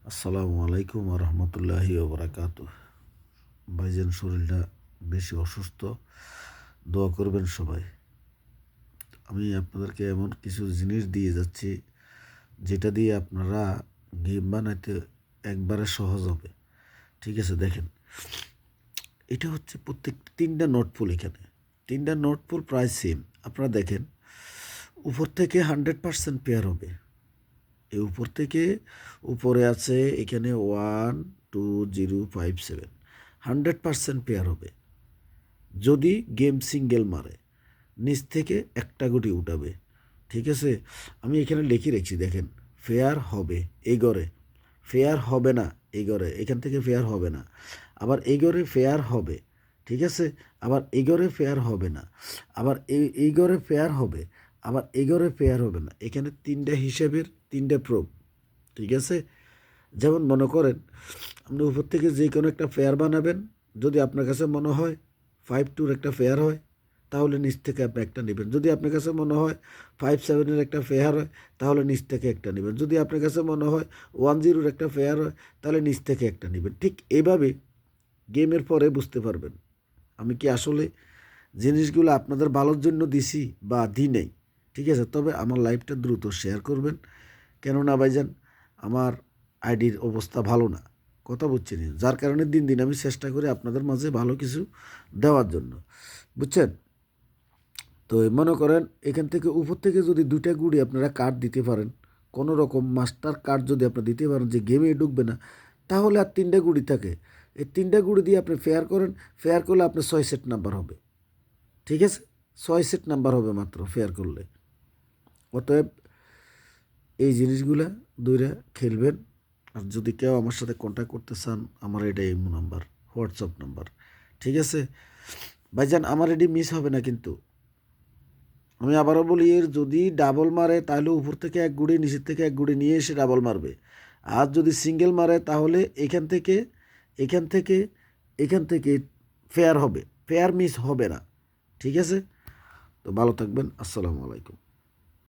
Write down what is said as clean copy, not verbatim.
আসসালামু আলাইকুম রহমতুল্লাহি ওবরাকাতু। ভাইজান শরীরটা বেশি অসুস্থ, দোয়া করবেন সবাই। আমি আপনাদেরকে এমন কিছু জিনিস দিয়ে যাচ্ছি যেটা দিয়ে আপনারা গেম বানাইতে একবারে সহজ হবে। ঠিক আছে, দেখেন, এটা হচ্ছে প্রত্যেক তিনটা নোটফুল। এখানে তিনটা নোটফুল প্রায় সেম। আপনারা দেখেন, উপর থেকে 100% পেয়ার হবে। এই উপর থেকে উপরে আছে এখানে 12057, 100% পেয়ার হবে। যদি গেম সিঙ্গেল মারে নিচ থেকে একটা গুটি উঠাবে। ঠিক আছে, আমি এখানে লিখে রেখেছি, দেখেন, ফেয়ার হবে এই ঘরে, ফেয়ার হবে না এই ঘরে, এখান থেকে ফেয়ার হবে না, আবার এই ঘরে ফেয়ার হবে। ঠিক আছে, আবার এই ঘরে ফেয়ার হবে না, আবার এই ঘরে ফেয়ার হবে, আবার এই ঘরে ফেয়ার হবে না। এখানে তিনটা হিসেবের তিনটা প্রুফ। ঠিক আছে, যেমন মনে করেন আপনি উপর থেকে যে কোনো একটা ফেয়ার বানাবেন। যদি আপনার কাছে মনে হয় 5-2 একটা ফেয়ার হয়, তাহলে নিচ থেকে আপনি একটা নেবেন। যদি আপনার কাছে মনে হয় 5-7 একটা ফেয়ার হয়, তাহলে নিচ থেকে একটা নেবেন। যদি আপনার কাছে মনে হয় 1-0 একটা ফেয়ার হয়, তাহলে নিচ থেকে একটা নেবেন। ঠিক এইভাবে গেমের পরে বুঝতে পারবেন আমি কি আসলে জিনিসগুলো আপনাদের ভালোর জন্য দিছি বা দিই নেই। ঠিক আছে, তবে আমার লাইভটা দ্রুত শেয়ার করবেন, কেননা ভাইজান আমার আইডির অবস্থা ভালো না, কথা বুঝছেন, যার কারণে দিন দিন আমি চেষ্টা করি আপনাদের মাঝে ভালো কিছু দেওয়ার জন্য, বুঝছেন। তো মনে করেন এখান থেকে উপর থেকে যদি 2টা গুড়ি আপনারা কার্ড দিতে পারেন, কোনো রকম মাস্টার কার্ড যদি আপনি দিতে পারেন যে গেমে ঢুকবে না, তাহলে আর 3টা গুড়ি থাকে। এই 3টা গুড়ি দিয়ে আপনি ফেয়ার করেন, ফেয়ার করলে আপনার 6 সেট নাম্বার হবে। ঠিক আছে, 6 সেট নাম্বার হবে মাত্র ফেয়ার করলে। অতএব এই জিনিসগুলা দুইরা খেলবেন। আর যদি কেউ আমার সাথে কন্ট্যাক্ট করতে চান, আমার এটা ইমো নাম্বার, হোয়াটসঅ্যাপ নাম্বার। ঠিক আছে ভাইজান, আমার এটি মিস হবে না কিন্তু। আমি আবারও বলি, এর যদি ডাবল মারে তাহলে উপর থেকে এক গুড়ি, নিচের থেকে এক গুড়ি নিয়ে এসে ডাবল মারবে। আর যদি সিঙ্গেল মারে তাহলে এখান থেকে এখান থেকে এখান থেকে ফেয়ার হবে, ফেয়ার মিস হবে না। ঠিক আছে, তো ভালো থাকবেন। আসসালামু আলাইকুম।